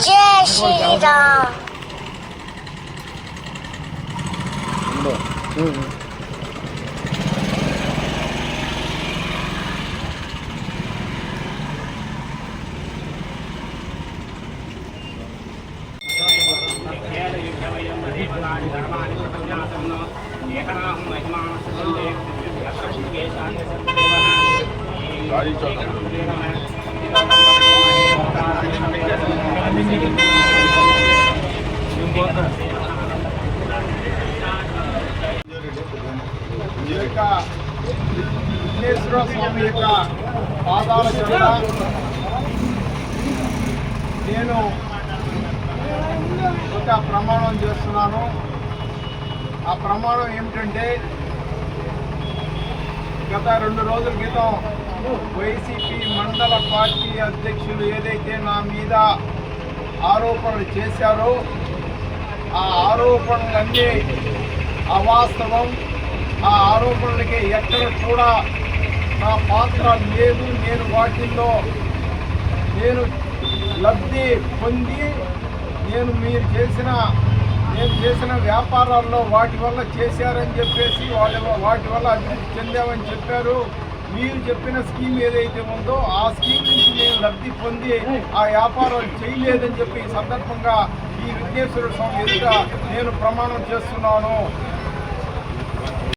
జై శ్రీరామ్. విఘ్నేశ్వర స్వామి యొక్క పాదాల చెంత నేను ఒక ప్రమాణం చేస్తున్నాను. ఆ ప్రమాణం ఏమిటంటే, గత 2 రోజుల క్రితం వైసీపీ మండల పార్టీ అధ్యక్షులు ఏదైతే నా మీద ఆరోపణలు చేశారో ఆ ఆరోపణలన్నీ అవాస్తవం. ఆ ఆరోపణలకి ఎక్కడ కూడా నా పాత్ర లేదు. నేను వాటిల్లో లబ్ధి పొంది నేను చేసిన వ్యాపారాల్లో వాటి వల్ల చేశారని చెప్పేసి వాటి వల్ల అభివృద్ధి చెందామని చెప్పారు. మీరు చెప్పిన స్కీమ్ ఏదైతే ఉందో ఆ స్కీమ్ నుంచి నేను లబ్ధి పొంది ఆ వ్యాపారాలు చేయలేదని చెప్పి ఈ సందర్భంగా ఈ విఘ్నేశ్వర స్వామి ఎదుట నేను ప్రమాణం చేస్తున్నాను.